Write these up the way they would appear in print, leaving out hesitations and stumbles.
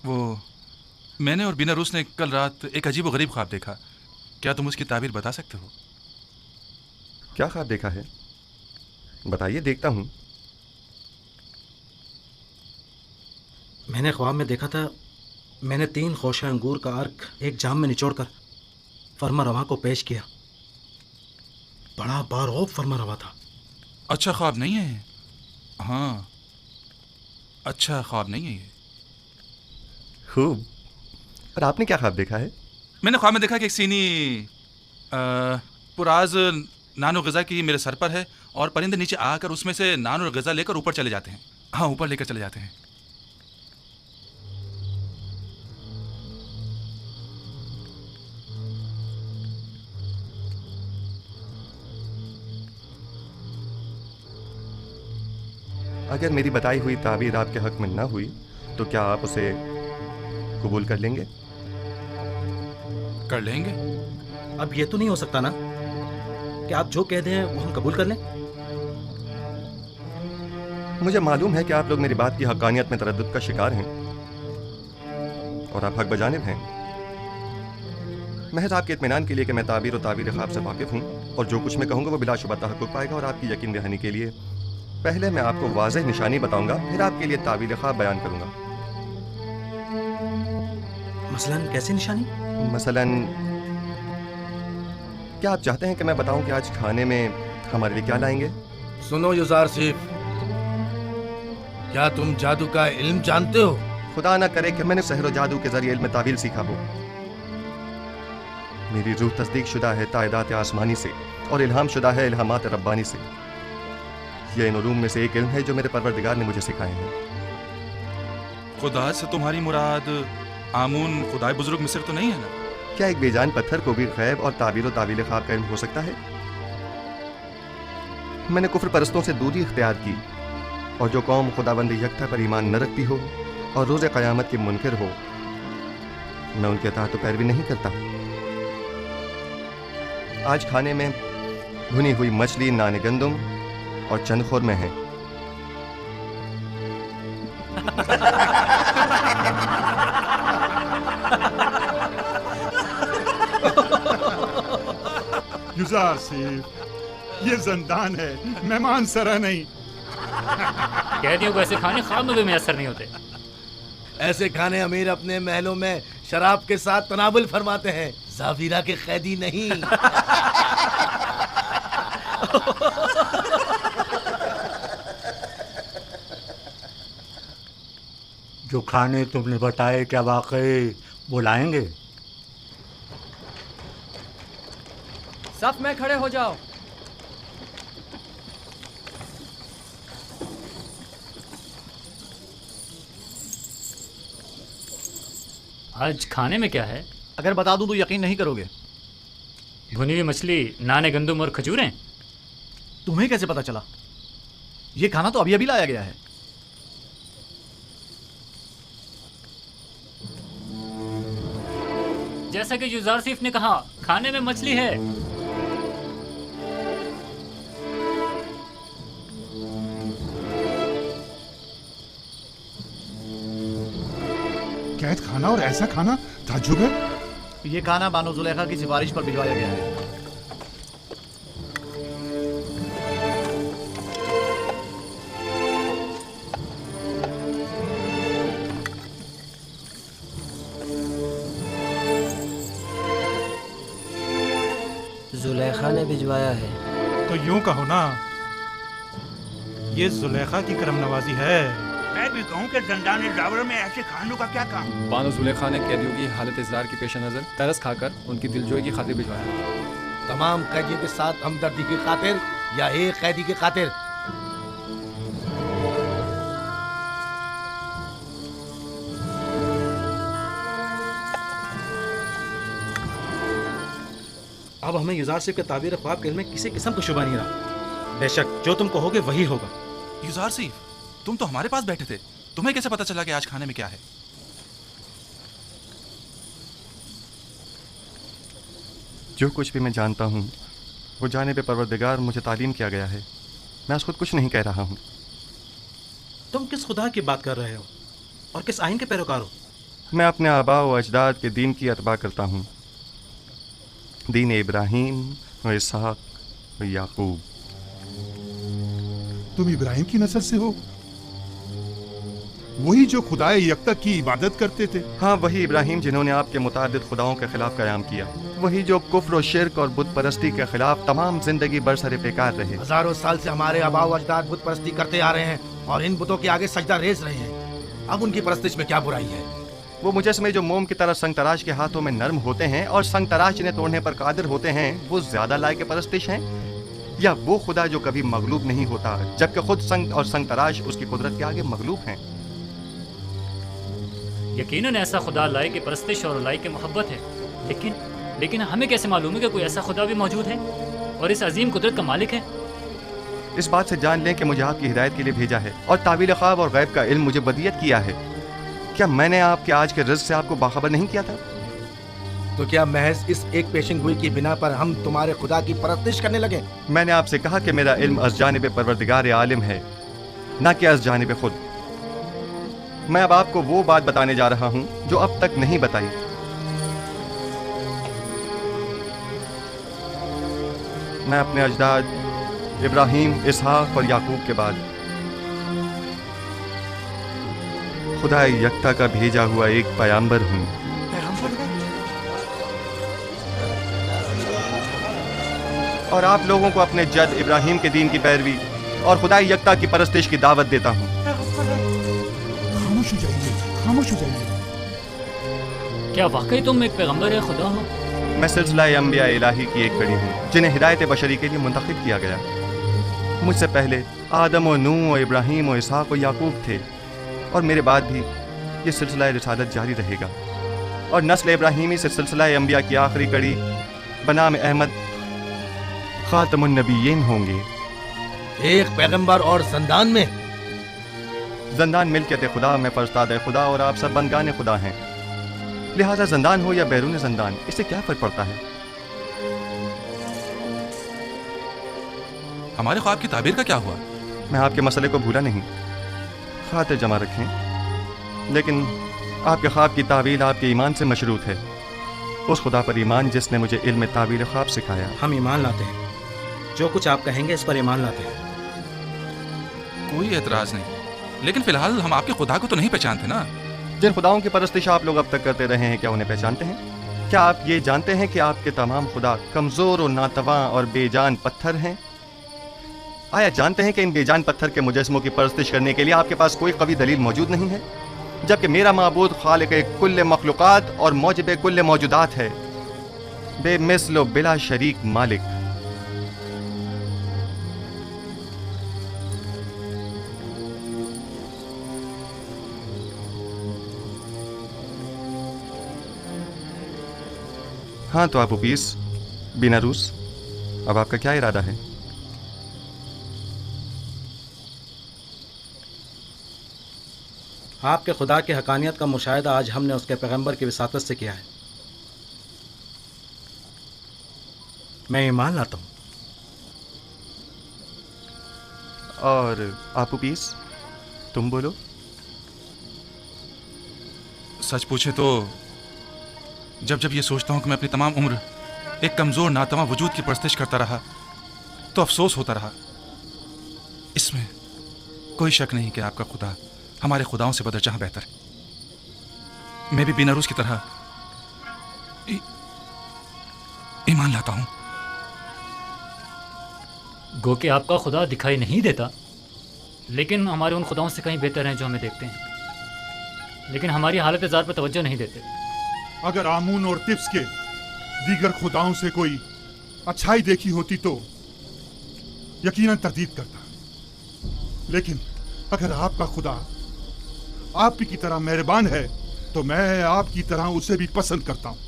وہ میں نے اور بینا روس نے کل رات ایک عجیب و غریب خواب دیکھا. کیا تم اس کی تعبیر بتا سکتے ہو؟ کیا خواب دیکھا ہے؟ بتائیے، دیکھتا ہوں. میں نے خواب میں دیکھا تھا میں نے 3 خوشہ انگور کا عرق ایک جام میں نچوڑ کر فرما رواں کو پیش کیا. بڑا بارغوب فرما روا تھا. اچھا خواب نہیں ہے. ہاں، اچھا خواب نہیں ہے یہ. خوب. اور آپ نے کیا خواب دیکھا ہے؟ میں نے خواب میں دیکھا کہ ایک سینی پراز نان و غذا کی میرے سر پر ہے اور پرندے نیچے آ کر اس میں سے نان اور غذا لے کر اوپر چلے جاتے ہیں. ہاں، اوپر لے کر چلے جاتے ہیں. اگر میری بتائی ہوئی تعبیر آپ کے حق میں نہ ہوئی تو کیا آپ اسے قبول کر لیں گے؟ کر لیں گے. اب یہ تو نہیں ہو سکتا نا کہ آپ جو کہہ دیں وہ ہم قبول کر لیں. مجھے معلوم ہے کہ آپ لوگ میری بات کی حقانیت میں تردد کا شکار ہیں اور آپ حق بجانب ہیں. محض آپ کے اطمینان کے لیے کہ میں تعبیر و تعبیر خواب سے واقف ہوں اور جو کچھ میں کہوں گا وہ بلا شبہ تحقق پائے گا، اور آپ کی یقین دہانی کے لیے پہلے میں آپ کو واضح نشانی بتاؤں گا، پھر آپ کے لیے تعبیر خواب بیان کروں گا. مثلاً کیسے نشانی؟ مثلاً کیا آپ چاہتے ہیں کہ میں بتاؤں کہ آج کھانے میں ہمارے لیے کیا لائیں گے؟ سنو یوزارسیف، کیا تم جادو کا علم جانتے ہو؟ خدا نہ کرے کہ میں نے سحر و جادو کے ذریعے علم تعبیر سیکھا ہو. میری روح تصدیق شدہ ہے تائیدات آسمانی سے اور الہام شدہ ہے الہامات ربانی سے. یہ ان علوم میں سے ایک علم ہے جو میرے پروردگار نے مجھے سکھائے ہیں. خدا سے تمہاری مراد آمون خدائے بزرگ مصر تو نہیں ہے نا؟ کیا ایک بے جان پتھر کو بھی غیب اور تعبیر و تعویل خواب کا علم ہو سکتا ہے؟ میں نے کفر پرستوں سے دوری اختیار کی، اور جو قوم خداوند یکتا پر ایمان نہ رکھتی ہو اور روز قیامت کی منکر ہو، میں ان کے اطاعت و پیروی نہیں کرتا. آج کھانے میں بھنی ہوئی مچھلی، نان گندم اور چند خورمے ہیں. یوزارسیف، یہ زندان ہے، مہمان سرا نہیں. قیدیوں کو ایسے کھانے خواب میں بھی میسر نہیں ہوتے. ایسے کھانے امیر اپنے محلوں میں شراب کے ساتھ تناول فرماتے ہیں، زاویرہ کے قیدی نہیں. جو کھانے تم نے بتائے کیا واقعی وہ لائیں گے؟ صف میں کھڑے ہو جاؤ. آج کھانے میں کیا ہے؟ اگر بتا دوں تو یقین نہیں کرو گے. بھنی ہوئی مچھلی، نان گندم اور کھجوریں. تمہیں کیسے پتا چلا؟ یہ کھانا تو ابھی ابھی لایا گیا ہے. جیسا کہ یوزارسیف نے کہا، کھانے میں مچھلی ہے. قید کھانا اور ایسا کھانا تعجب ہے. یہ کھانا بانو زلیخا کی سفارش پر بھجوایا گیا ہے. زلیخا نے بھجوایا ہے. تو یوں کہو نا، یہ زلیخا کی کرم نوازی ہے. میں بھی کہوں کہ زندان ڈاور میں ایسے کھانوں کا کیا کام؟ بانو زلیخا نے قیدیوں کی حالت اضطرار کے پیش نظر ترس کھا کر ان کی دلجوئی کی خاطر بھجوایا. تمام قیدیوں کے ساتھ ہمدردی کی خاطر یا ایک قیدی کی خاطر؟ اب ہمیں یوزارسیف کے تعبیر خواب کے علم میں کسی قسم کا شبہ نہیں رہا. بے شک جو تم کہو گے وہی ہوگا. یوزارسیف، تم تو ہمارے پاس بیٹھے تھے، تمہیں کیسے پتا چلا کہ آج کھانے میں کیا ہے؟ جو کچھ بھی میں جانتا ہوں وہ جانب پروردگار مجھے تعلیم کیا گیا ہے. میں اس خود کچھ نہیں کہہ رہا ہوں. تم کس خدا کی بات کر رہے ہو اور کس آئین کے پیروکار ہو؟ मैं अपने आबा व अजदाद के दीन की अतबा करता हूँ, दीन इब्राहीम व इसहाक व याकूब। तुम इब्राहिम की नस्ल से हो? वही जो खुदाए यकता की इबादत करते थे? हाँ, वही इब्राहिम जिन्होंने आपके मुतादिद खुदाओं के खिलाफ क़याम किया, वही जो कुफ्र और शिर्क और बुत परस्ती के खिलाफ तमाम जिंदगी बरसरे बेकार रहे। हजारों साल से हमारे आबा व अजदाद बुत परस्ती करते आ रहे हैं और इन बुतों के आगे सजदा रेज रहे हैं। अब उनकी परस्तिश में क्या बुराई है? वो मुजस्मे जो मोम की तरह संग तराश के हाथों में नरम होते हैं और संग तराश इन्हें तोड़ने पर कादिर होते हैं, वो ज्यादा लायक परस्तिश हैं, या वो खुदा जो कभी मगलूब नहीं होता जबकि खुद संग और संग तराश उसकी कुदरत के आगे मगलूब हैं? यकीनन ऐसा खुदा लायक की परस्तिश और लायक की मोहब्बत है, लेकिन हमें कैसे मालूम है कि कोई ऐसा खुदा भी मौजूद है और इस अजीम कुदरत का मालिक है? इस बात से जान लें कि मुझे आपकी हिदायत के लिए भेजा है और तावील ख्वाब और गैब का इल्म मुझे बदियत किया है। क्या मैंने आपके आज के रिज़्क़ से आपको बाखबर नहीं किया था? तो क्या महज इस एक पेशन गोई की बिना पर हम तुम्हारे खुदा की परस्तिश करने लगे? मैंने आपसे कहा कि मेरा इल्म अज़ जानिब परवरदिगार आलिम है, ना कि अज़ जानिब खुद। मैं अब आपको वो बात बताने जा रहा हूँ जो अब तक नहीं बताई। मैं अपने अजदाद इब्राहीम, इसहाक और याकूब के बाद खुदा यकता का भेजा हुआ एक पैगंबर हूँ। और आप लोगों को अपने जद इब्राहीम के दीन की पैरवी और खुदा यकता की परस्तिश की दावत देता हूँ। खामोश हो जाइए, खामोश हो जाइए। क्या वाकई तुम एक पैगंबर है खुदा हो? मैं सिलसिला अंबिया इलाही की एक कड़ी हूँ जिन्हें हिदायत बशरी के लिए मुंतखब किया गया। मुझसे पहले आदम और नूह और इब्राहीम और इसहाक और याकूब थे, और मेरे बाद भी ये सिलसिला रिसालत जारी रहेगा। और नस्ल इब्राहीमी से सिलसिला अंबिया की आखिरी कड़ी बनाम अहमद खातमुन नबीयीन होंगे। एक पैगंबर और ज़ंदान में? ज़ंदान मिल्कियत खुदा में फरस्ताद खुदा और आप सब बंदगान खुदा हैं, लिहाजा ज़ंदान हो या बैरून ज़ंदान, इससे क्या फ़र्क पड़ता है? हमारे ख्वाब की ताबीर का क्या हुआ? मैं आपके मसले को भूला नहीं, खातिर जमा रखें। लेकिन आपके ख्वाब की ताबीर आपके ईमान से मशरूत है, उस खुदा पर ईमान जिसने मुझे इल्म ताबीर ख्वाब सिखाया। हम ईमान लाते हैं, जो कुछ आप कहेंगे इस पर ईमान लाते हैं। कोई एतराज नहीं, लेकिन फिलहाल हम आपके खुदा को तो नहीं पहचानते ना। जिन खुदाओं की परस्तिश आप लोग अब तक करते रहे हैं, क्या उन्हें पहचानते हैं? क्या आप ये जानते हैं कि आपके तमाम खुदा कमज़ोर और नातवा और बेजान पत्थर हैं? आया जानते हैं कि इन बेजान पत्थर के मुजस्मों की परस्तिश करने के लिए आपके पास कोई कवी दलील मौजूद नहीं है, जबकि मेरा माबूद खालिक कुल्ले मखलूक़ात और मौजिब कुल्ले मौजूदात है, बेमिसल बिला शरीक मालिक। हाँ तो अबू पीस बिना रूस, अब आपका क्या इरादा है? आपके खुदा की हकानियत का मुशाहिदा आज हमने उसके पैगंबर की विसातत से किया है। मैं ईमान लाता हूँ। और आपू पीस तुम बोलो। सच पूछे तो जब ये सोचता हूँ कि मैं अपनी तमाम उम्र एक कमज़ोर नातवा वजूद की परस्तिश करता रहा तो अफसोस होता रहा। इसमें कोई शक नहीं कि आपका खुदा हमारे खुदाओं से बदरजहाँ बेहतर है। मैं भी बिनारूस की तरह ईमान लाता हूँ। गो कि आपका खुदा दिखाई नहीं देता, लेकिन हमारे उन खुदाओं से कहीं बेहतर हैं जो हमें देखते हैं, लेकिन हमारी हालत ज़ार पर तवज्जो नहीं देते। अगर आमून और तिब्स के दीगर खुदाओं से कोई अच्छाई देखी होती तो यकीनन तरदीद करता, लेकिन अगर आपका खुदा आप की तरह मेहरबान है तो मैं आपकी तरह उसे भी पसंद करता हूँ।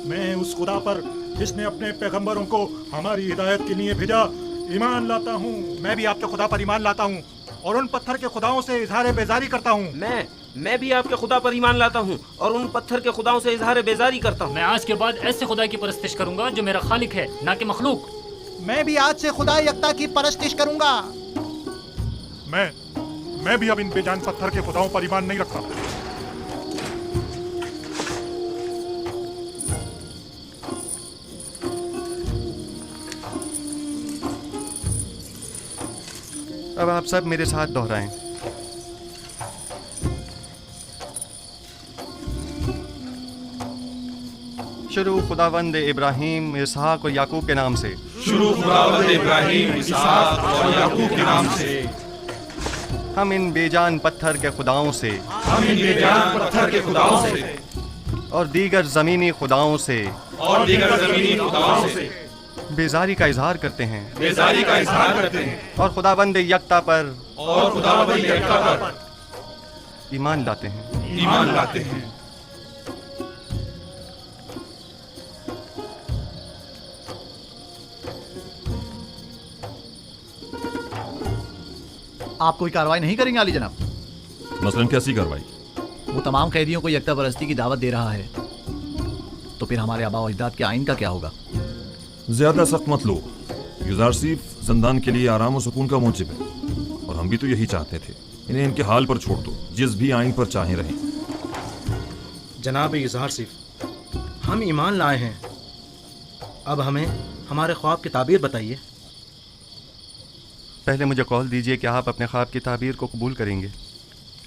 मैं उस खुदा पर जिसने अपने पैगंबरों को हमारी हिदायत के लिए भेजा ईमान लाता हूँ। मैं भी आपके खुदा पर ईमान लाता हूँ और उन पत्थर के खुदाओं से इजहार बेजारी करता हूँ। मैं भी आपके खुदा पर ईमान लाता हूँ और उन पत्थर के खुदाओं से इजहार बेजारी करता हूँ। मैं आज के बाद ऐसे खुदा की परस्तिश करूंगा जो मेरा खालिक है, ना कि मखलूक। मैं भी आज से खुदा यकता की परस्तिश करूंगा। मैं भी अब इन बेजान पत्थर के खुदाओं पर ईमान नहीं रखता। اب آپ سب میرے ساتھ دہرائیں. شروع خداوند ابراہیم، اسحاق اور یعقوب کے نام سے. شروع خداوند ابراہیم، اسحاق اور یعقوب کے نام سے. ہم ان بے جان پتھر کے خداؤں سے، ہم ان بے جان پتھر کے خداؤں سے اور دیگر زمینی خداؤں سے، اور دیگر زمینی خداؤں سے بیزاری کا اظہار کرتے ہیں، بیزاری کا اظہار کرتے ہیں، اور خداوند یکتا پر اور خداوند یکتا پر ایمان لاتے ہیں. ایمان لاتے ہیں. آپ کوئی کارروائی نہیں کریں گے عالی جناب؟ مثلاً کیسی کارروائی؟ وہ تمام قیدیوں کو یکتا پرستی کی دعوت دے رہا ہے، تو پھر ہمارے آباء و اجداد کے آئین کا کیا ہوگا؟ زیادہ سخت مت لو. یزارسیف زندان کے لیے آرام و سکون کا موجب ہے، اور ہم بھی تو یہی چاہتے تھے. انہیں ان کے حال پر چھوڑ دو، جس بھی آئین پر چاہیں رہیں. جناب یزارسیف، ہم ایمان لائے ہیں، اب ہمیں ہمارے خواب کی تعبیر بتائیے. پہلے مجھے قول دیجئے کہ آپ اپنے خواب کی تعبیر کو قبول کریں گے،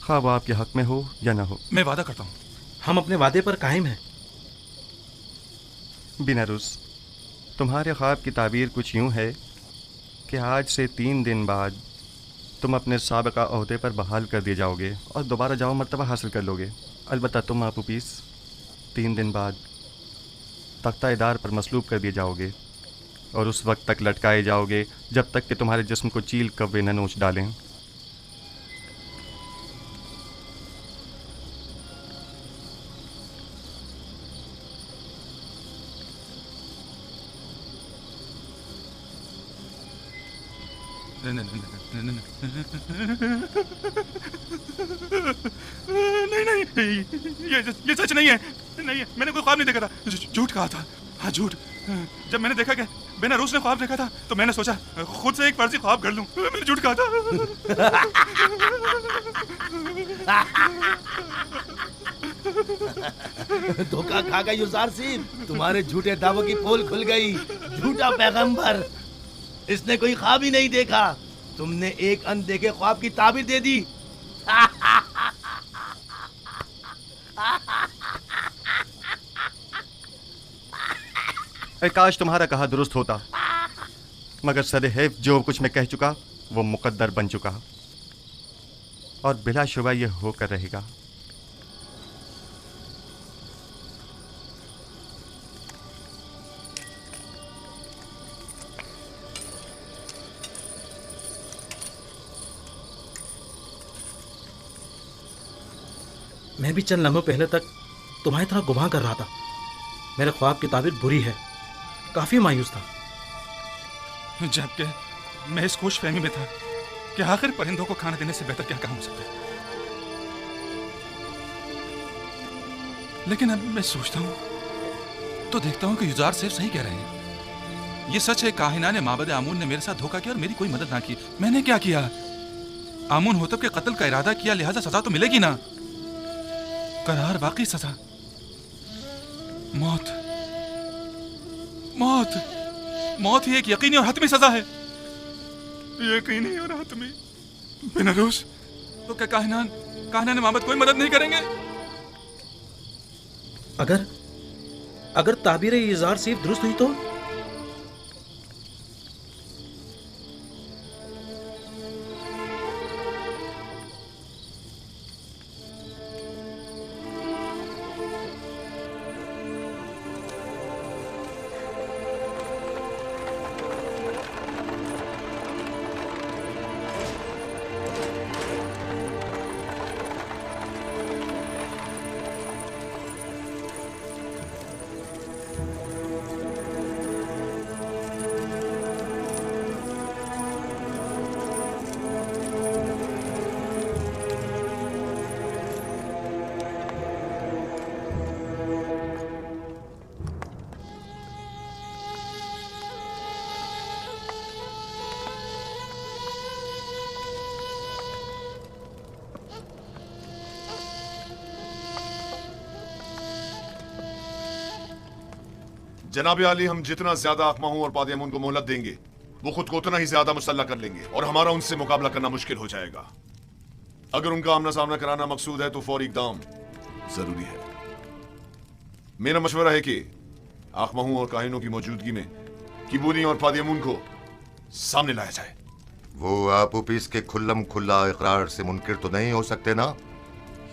خواہ وہ آپ کے حق میں ہو یا نہ ہو. میں وعدہ کرتا ہوں. ہم اپنے وعدے پر قائم ہیں. بیناروس، تمہارے خواب کی تعبیر کچھ یوں ہے کہ آج سے 3 دن بعد تم اپنے سابقہ عہدے پر بحال کر دیے جاؤ گے اور دوبارہ جاؤ مرتبہ حاصل کر لو گے. البتہ تم آپوپیس 3 دن بعد تختہ ادار پر مصلوب کر دیے جاؤ گے، اور اس وقت تک لٹکائے جاؤ گے جب تک کہ تمہارے جسم کو چیل کوے نہ نوچ ڈالیں. نہیں، یہ سچ نہیں ہے. نہیں، میں نے کوئی خواب نہیں دیکھا تھا. جھوٹ کہا تھا. ہاں جھوٹ. جب میں نے دیکھا کہ بیناروس نے خواب دیکھا تھا تو میں نے سوچا خود سے ایک فرضی خواب کر لوں. میں نے جھوٹ کہا تھا. دھوکہ کھا گئی یزارسیف، تمہارے جھوٹے دعووں کی پول کھل گئی. جھوٹا پیغمبر، اس نے کوئی خواب ہی نہیں دیکھا. تم نے ایک اندیکھے خواب کی تعبیر دے دی. اے کاش تمہارا کہا درست ہوتا، مگر سرحیف جو کچھ میں کہہ چکا وہ مقدر بن چکا، اور بلا شبہ یہ ہو کر رہے گا. میں بھی چند لمحوں پہلے تک تمہاری طرح گمان کر رہا تھا. میرے خواب کی تعبیر بری ہے، کافی مایوس تھا. جبکہ میں اس خوش فہمی میں تھا کہ آخر پرندوں کو کھانا دینے سے بہتر کیا کام ہو سکتا ہے. لیکن اب میں سوچتا ہوں تو دیکھتا ہوں کہ یزارسیف صحیح کہہ رہے ہیں. یہ سچ ہے، کاہنان معبد آمون نے میرے ساتھ دھوکہ کیا اور میری کوئی مدد نہ کی. میں نے کیا کیا؟ آمون ہوتب کے قتل کا ارادہ کیا، لہذا سزا تو ملے گی نا. قرار واقعی سزا، موت. موت موت ہی ایک یقینی اور حتمی سزا ہے. یقینی اور حتمی. بیناروس، تو کیا کاہنان معبد کوئی مدد نہیں کریں گے؟ اگر تعبیر یزارسیف درست ہوئی تو جناب عالی، ہم جتنا زیادہ اقماؤں اور پادیمون کو مہلت دیں گے वो खुद को उतना ही ज्यादा मुसल्लह कर लेंगे और हमारा उनसे मुकाबला करना मुश्किल हो जाएगा। अगर उनका आमना सामना कराना मकसूद है तो फौरी इक़दाम जरूरी है। मेरा मशवरा है कि आखमहू और काहिनों की मौजूदगी में किबूनी और पादियमून को सामने लाया जाए। वो आपू पीस के खुल्लम खुल्ला इकरार से मुनकिर तो नहीं हो सकते ना,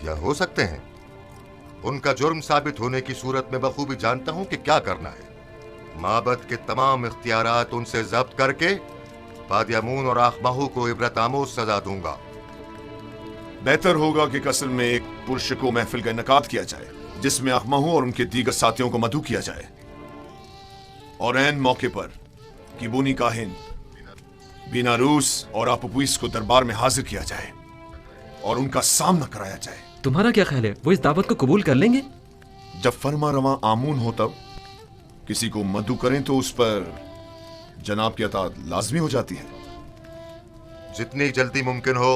या हो सकते हैं? उनका जुर्म साबित होने की सूरत में बखूबी जानता हूं कि क्या करना है। माबद के तमाम इख्तियारात उनसे जब्त करके पादियमून और आखमहू को इबरत आमोज सजा दूंगा। बेहतर होगा कि कस्ल में एक पुरशको महफिल का इनकाद किया जाए जिसमें आखमहू और उनके दीगर साथियों को मदऊ किया जाए और ऐन मौके पर किबूनी काहिन बीनारूस और आपुपुइस को दरबार में हाजिर किया जाए और उनका सामना कराया जाए। तुम्हारा क्या ख्याल है, वो इस दावत को कबूल कर लेंगे? जब फरमा रवा आमून हो तब किसी को मदऊ करें तो उस पर जनाब की अतात लाजमी हो जाती है। जितनी जल्दी मुमकिन हो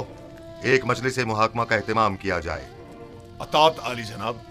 एक मजलिस मुहाकमा का एहतमाम किया जाए। अतात आली जनाब।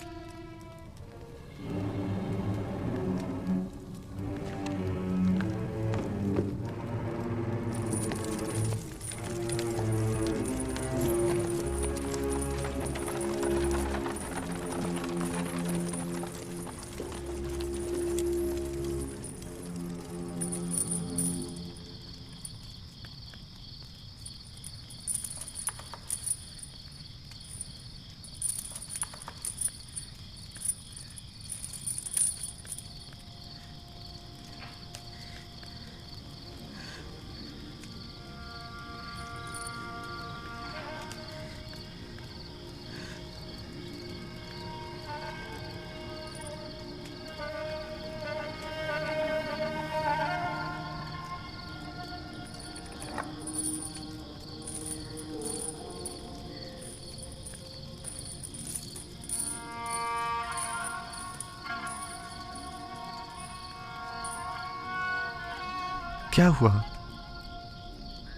क्या हुआ?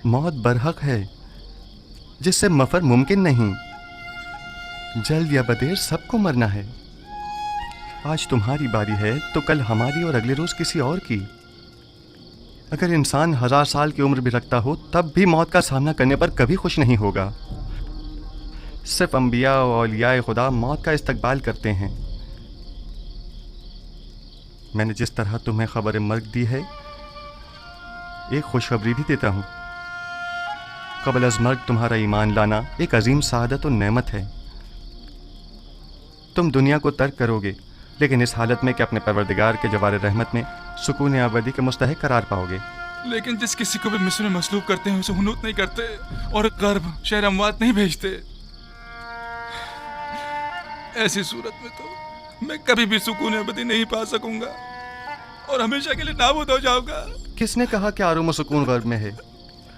मौत बरहक है जिससे मफर मुमकिन नहीं। जल्द या बदेर सबको मरना है। आज तुम्हारी बारी है तो कल हमारी और अगले रोज किसी और की। अगर इंसान 1000 साल की उम्र भी रखता हो तब भी मौत का सामना करने पर कभी खुश नहीं होगा। सिर्फ अंबिया और औलियाए खुदा मौत का इस्तकबाल करते हैं। मैंने जिस तरह तुम्हें खबर मर्ग दी है एक खुशखबरी भी देता हूँ। क़ब्ल अज़ मर्ग तुम्हारा ईमान लाना एक अजीम सादत और नेमत है। तुम दुनिया को तर्क करोगे लेकिन इस हालत में कि अपने परवरदिगार के जवार रहमत में सुकून अबदी के मुस्तहिक करार पाओगे। लेकिन जिस किसी को भी मिस्र में मसलूब करते हैं उसे हुनूत नहीं करते और गर्भ शहर अमवात नहीं भेजते। ऐसी सूरत में तो मैं कभी भी सुकून अबदी नहीं पा सकूंगा और हमेशा के लिए नाबूद हो जाऊंगा। किसने कहा कि आराम और सुकून गर्भ में है?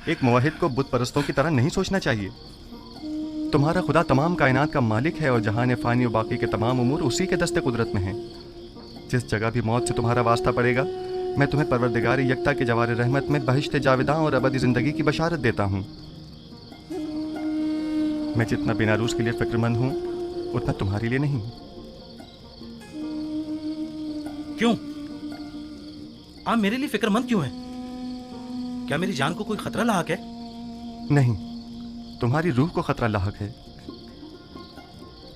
एक मुवाहिद को बुत परस्तों की तरह नहीं सोचना चाहिए। तुम्हारा खुदा तमाम कायनात का मालिक है और जहान फ़ानी और बाकी के तमाम उमूर उसी के दस्ते कुदरत में हैं। जिस जगह भी मौत से तुम्हारा वास्ता पड़ेगा मैं तुम्हें परवरदिगार यकता के जवार रहमत में बहिश्त जाविदां और अबदी ज़िंदगी की बशारत देता हूँ। मैं जितना बीनारूस के लिए फ़िक्रमंद हूँ उतना तुम्हारे लिए नहीं। क्यों? आप मेरे लिए फिक्रमंद क्यों हैं? क्या मेरी जान को कोई खतरा लाहक है? नहीं, तुम्हारी रूह को खतरा लाहक है।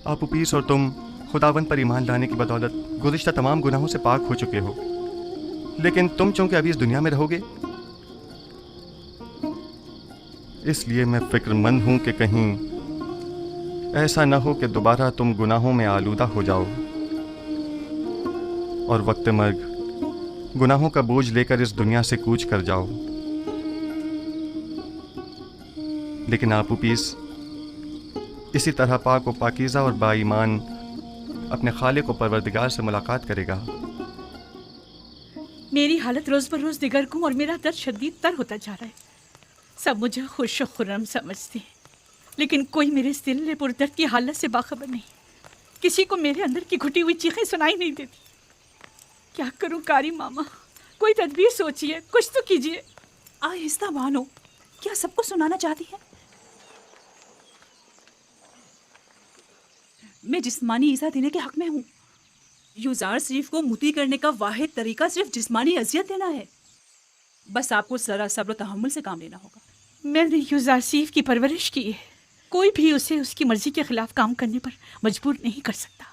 आप पीस और तुम खुदावंद पर ईमान लाने की बदौलत गुज़िश्ता तमाम गुनाहों से पाक हो चुके हो। लेकिन तुम चूंकि अभी इस दुनिया में रहोगे इसलिए मैं फिक्रमंद हूं कि कहीं ऐसा न हो कि दोबारा तुम गुनाहों में आलूदा हो जाओ और वक्त मर्ग गुनाहों का बोझ लेकर इस दुनिया से कूच कर जाओ। लेकिन आपू पीस इसी तरह पाक व पाकीज़ा और बाईमान अपने खालिक व परवरदिगार से मुलाकात करेगा। मेरी हालत रोज पर रोज दिगरगुम और मेरा दर्द शदीद तर होता जा रहा है। सब मुझे खुश खुर्रम समझते हैं लेकिन कोई मेरे इस दिल पुरदर्द की हालत से बाखबर नहीं। किसी को मेरे अंदर की घुटी हुई चीखें सुनाई नहीं देती। क्या करूं कारी मामा, कोई तदबीर सोचिए, कुछ तो कीजिए। आहिस्ता मानो, क्या सबको सुनाना चाहती है? मैं जिस्मानी ईज़ा देने के हक में हूँ। यूज़ार शरीफ को मुती करने का वाहिद तरीका सिर्फ जिस्मानी अजियत देना है। बस आपको जरा सब्र तहम्मुल से काम लेना होगा। मैंने यूजारसीफ की परवरिश की है, कोई भी उसे उसकी मर्जी के खिलाफ काम करने पर मजबूर नहीं कर सकता।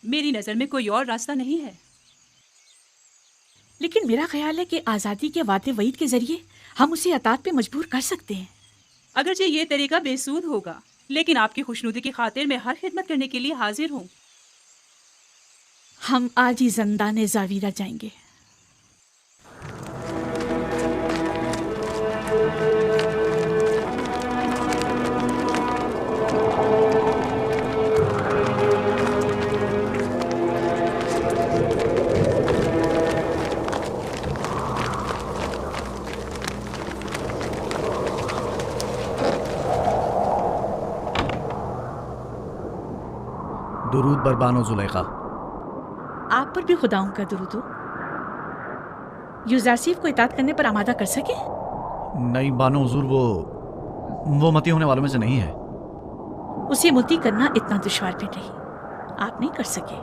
मेरी नज़र में कोई और रास्ता नहीं है। लेकिन मेरा ख्याल है कि आज़ादी के वादे वईद के जरिए हम उसे अतात पे मजबूर कर सकते हैं। अगरचे ये तरीका बेसूद होगा, लेकिन आपकी खुशनुदी की खातिर मैं हर खिदमत करने के लिए हाजिर हूँ। हम आज ही ज़ंदान ज़ावीरा जाएंगे। दुरूद बरबानो जुलेखा। आप पर भी खुदाओं का दुरूद हो। यूजारसीफ को इताअत करने पर आमादा कर सके? नहीं बानो हुजूर, वो मती होने वालों में से नहीं है। उसे मुती करना इतना दुश्वार भी नहीं, आप नहीं कर सके।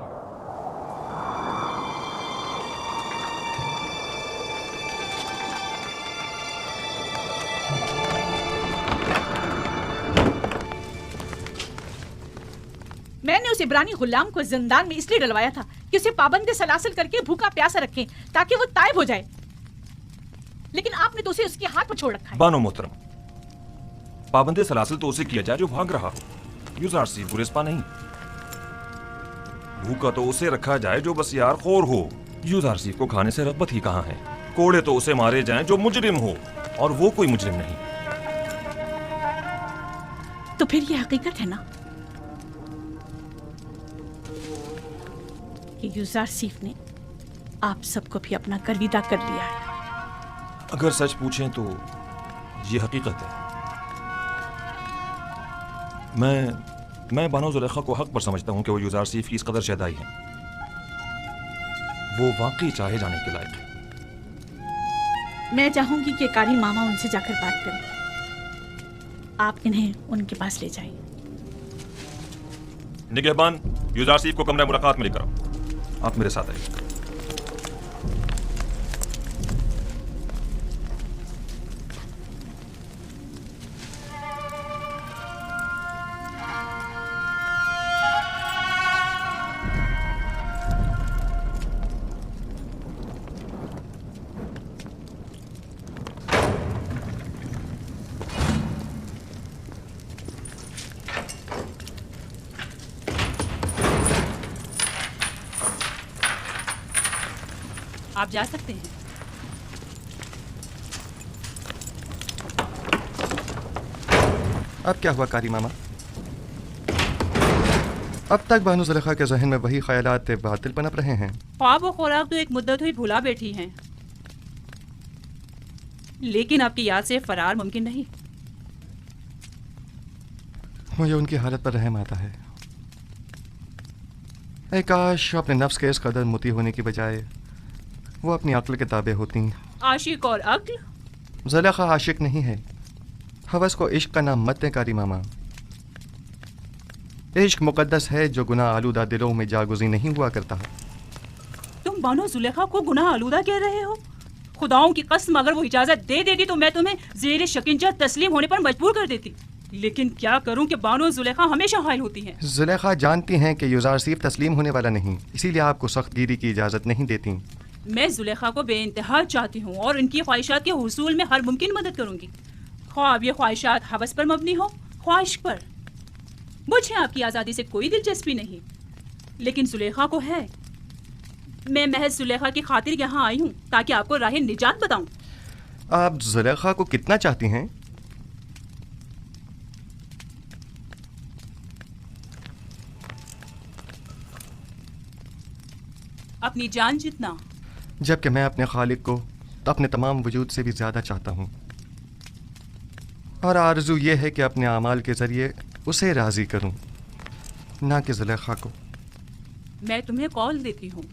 मैंने उस इब्रानी गुलाम को जिंदान में इसलिए डलवाया था कि उसे पाबंद सलासिल करके भूखा प्यासा रखें ताकि वो तायब हो जाए, लेकिन आपने तो उसे उसके हाथ पर छोड़ रखा है। बानो मोहतरम, पाबंदी सलासिल तो उसे किया जाए जो भाग रहा हो, यूजारसीफ गुरेस्पा नहीं। भूखा तो उसे रखा जाए जो बस यार खोर हो। यूजारसीफ को खाने से रग़बत ही कहाँ है। कोड़े तो उसे मारे जाएं जो मुजरिम हो, और वो कोई मुजरिम नहीं। तो फिर ये हकीकत है ना कि यूजारसीफ ने आप सबको भी अपना करविदा कर लिया है। अगर सच पूछें तो ये हकीकत है। मैं बानो जुलेखा को हक पर समझता हूं कि वो यूजारसीफ की इस कदर शहदाई है। वो वाकई चाहे जाने के लायक है। मैं चाहूंगी कि कारी मामा उनसे जाकर बात करें। आप इन्हें उनके पास ले जाएं। निगहबान, यूजारसीफ को कमरे मुलाकात में लेकर आओ। आप मेरे साथ आइए। आप जा सकते हैं। अब क्या हुआ कारी मामा? अब तक बानो जुलेखा के जहन में वही ख्यालात बातिल पनप रहे हैं। ख्वाब और खुराक तो एक मुद्दत हुई भुला बैठी हैं, लेकिन आपकी याद से फरार मुमकिन नहीं। मुझे उनकी हालत पर रहम आता है। ऐ काश अपने नफ्स के इस कदर मुती होने की बजाय वो अपनी अक्ल के ताबे होती। आशिक और अक्ल? जुलेखा आशिक नहीं है। हवस को इश्क का नाम मत दें कारी मामा। इश्क मुकद्दस है जो गुनाह आलूदा दिलों में जागुज़ी नहीं हुआ करता। तुम बानो जुलेखा को गुनाह आलूदा कह रहे हो? खुदाओं की कसम, अगर वो इजाजत दे देती तो मैं तुम्हें ज़ेर शकिंजा तस्लीम होने पर मजबूर कर देती। लेकिन क्या करूं कि बानो जुलेखा हमेशा हायल होती हैं। जुलेखा जानती हैं कि यूजारसीफ तस्लीम होने वाला नहीं, इसीलिए आपको सख्त गिरी की इजाज़त नहीं देती। मैं जुलेखा को बेइंतहा चाहती हूँ और उनकी ख्वाहिशात के हुसूल में हर मुमकिन मदद करूँगी, ख्वाब ये ख्वाहिशात हवस पर मबनी हो, ख्वाहिश पर। मुझे आपकी आज़ादी से कोई दिलचस्पी नहीं, लेकिन जुलेखा को है। मैं महज जुलेखा की खातिर यहाँ आई हूँ ताकि आपको राह निजात बताऊँ। आप जुलेखा को कितना चाहती हैं? अपनी जान जितना। जबकि मैं अपने खालिक को अपने तमाम वजूद से भी ज़्यादा चाहता हूँ, और आरज़ू ये है कि अपने आमाल के ज़रिए उसे राज़ी करूँ, ना कि जुलेखा को। मैं तुम्हें कॉल देती हूँ,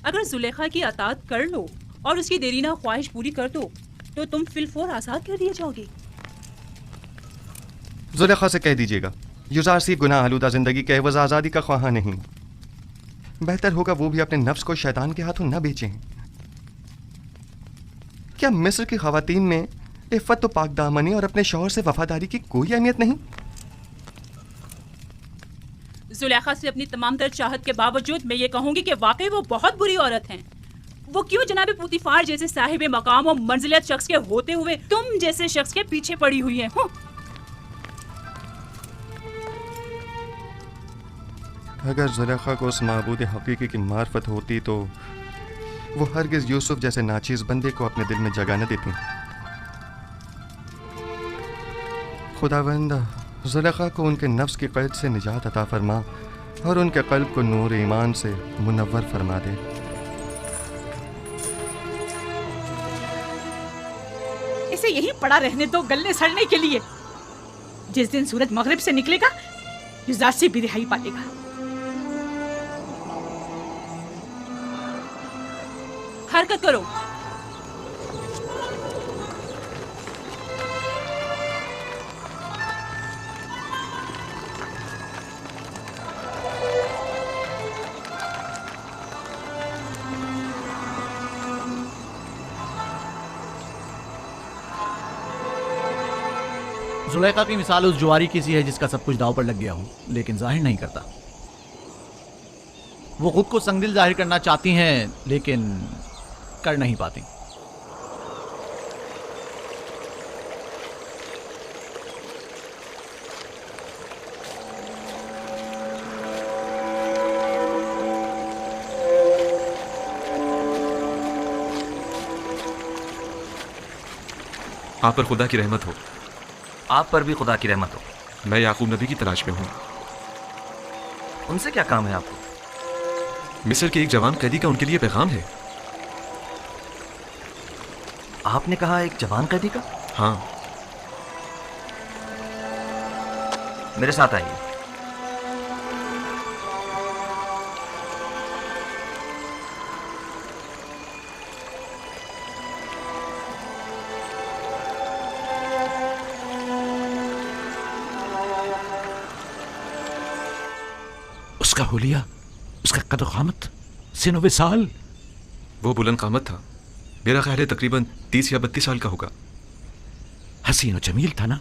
अगर जुलेखा की अतात कर लो और उसकी देरीना ख्वाहिश पूरी कर दो तो तुम फिलफोर आज़ाद कर दिए जाओगे। जुलेखा से कह दीजिएगा यूजारसीफ गुनाह आलूदा ज़िंदगी के एवज़ आज़ादी का ख्वाहा नहीं। बेहतर होगा वो भी अपने नफ्स को शैतान के हाथों न बेचें। क्या मिस्र की ख़वातीन में इफ़्फ़त व पाकदामनी और अपने शौहर से वफादारी की कोई अहमियत नहीं? जुलेखा से अपनी तमाम तर चाहत के बावजूद मैं ये कहूंगी कि वाकई वो बहुत बुरी औरत हैं। वो क्यों जनाब पुतीफार जैसे साहिब मकाम और मंजिलियत शख्स के होते हुए तुम जैसे शख्स के पीछे पड़ी हुई हैं? अगर जुलेखा को उस माबूद हकीकी की मार्फत होती तो वो हरगिज़ यूसुफ जैसे नाचीज़ बंदे को अपने दिल में जगह न देती। खुदावंद जुलेखा को उनके नफ्स की क़ैद से निजात अता फरमा और उनके क़ल्ब को नूर ईमान से मुनव्वर फरमा दे। इसे यहीं पड़ा रहने दो गलने सड़ने के लिए। जिस दिन सूरज मगरिब से निकलेगा युजासी भी रिहाई पालेगा। हरकत करो। जुलेखा की मिसाल उस जुआरी की सी है जिसका सब कुछ दाव पर लग गया हो लेकिन जाहिर नहीं करता। वो खुद को संगदिल जाहिर करना चाहती हैं लेकिन कर नहीं पाती। आप पर खुदा की रहमत हो। आप पर भी खुदा की रहमत हो। मैं याकूब नबी की तलाश में हूँ। उनसे क्या काम है आपको? मिस्र के एक जवान कैदी का उनके लिए पैगाम है। आपने कहा एक जवान कैदी का? हाँ। मेरे साथ आइए। उसका हुलिया, उसका कद क़ामत, सिनो साल। वो बुलंद क़ामत था। मेरा ख्याल है तकरीबन 30 या 32 साल का होगा। हसीन और जमील था ना?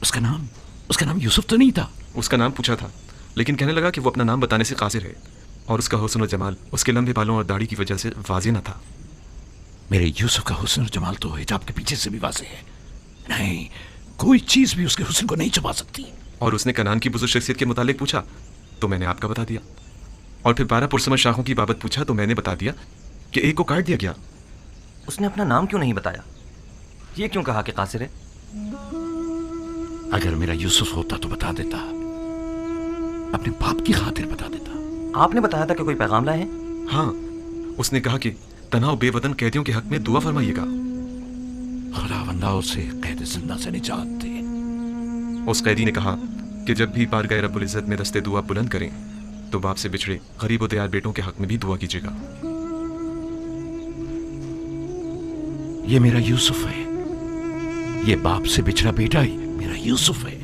उसका नाम यूसुफ तो नहीं था? उसका नाम पूछा था लेकिन कहने लगा कि वो अपना नाम बताने से कासिर है और उसका हुस्न और जमाल उसके लंबे बालों और दाढ़ी की वजह से वाज़ेह न था। मेरे यूसुफ का हुस्न और जमाल तो हिजाब के पीछे से भी वाज़ेह है। नहीं, कोई चीज़ भी उसके हुस्न को नहीं छुपा सकती। और उसने कनान की बुजुर्ग शख्सियत के मुतालिक पूछा तो मैंने आपका बता दिया, और फिर 12 पुरसमत शाखों की बाबत पूछा तो मैंने बता दिया कि एक को काट दिया गया। उसने अपना नाम क्यों नहीं बताया? ये क्यों कहा कि कासिर है? अगर मेरा यूसुफ होता तो बता देता, अपने बाप की खातिर बता देता। आपने बताया था कि कोई पैगाम लाए हैं? हाँ, उसने कहा कि तनाव बेवतन कैदियों के हक में दुआ फरमाइएगा। खुदावंदा उसे कैद जिंदा से निजात दे। उस कैदी ने कहा कि जब भी बारगाह रब्बुल इज़्ज़त में दस्ते दुआ बुलंद करें तो बाप से बिछड़े गरीब और तैयार बेटों के हक में भी दुआ कीजिएगा। ये मेरा यूसुफ है। ये बाप से बिछड़ा बेटा ही मेरा यूसुफ है।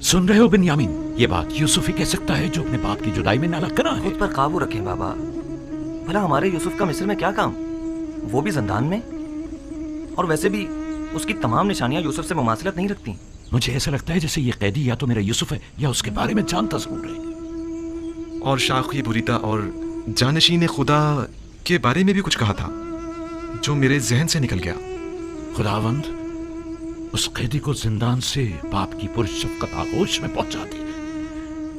सुन रहे हो बिन्यामीन? ये बात यूसुफ ही कह सकता है जो अपने बाप की जुदाई में नाला करा है। खुद पर काबू रखें बाबा। भला हमारे यूसुफ का मिस्र में क्या काम? वो भी जिंदान में, और वैसे भी उसकी तमाम निशानियां यूसुफ से मुमासिलत नहीं रखती। मुझे ऐसा लगता है जैसे ये कैदी या तो मेरा यूसुफ है या उसके बारे में जानता जरूर है। और शाखी बुरीता और जानशीन खुदा के बारे में भी कुछ कहा था जो मेरे जहन से निकल गया। खुदावंद उस कैदी को जिंदान से बाप की पुरशफ़क़त आगोश में पहुंचा दे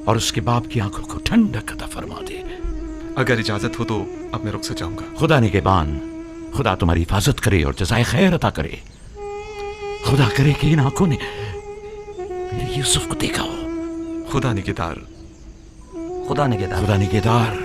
और उसके बाप की आंखों को ठंडक अता फरमा दे। अगर इजाजत हो तो अब मैं रुखसत चाहूंगा। खुदा निगहबान, खुदा तुम्हारी हिफाजत करे और जज़ाए खैर अता करे। खुदा करे कि इन आंखों ने मेरे यूसुफ को देखा हो। खुदा निगहदार। खुदा निगहदार। खुदा निगहदार।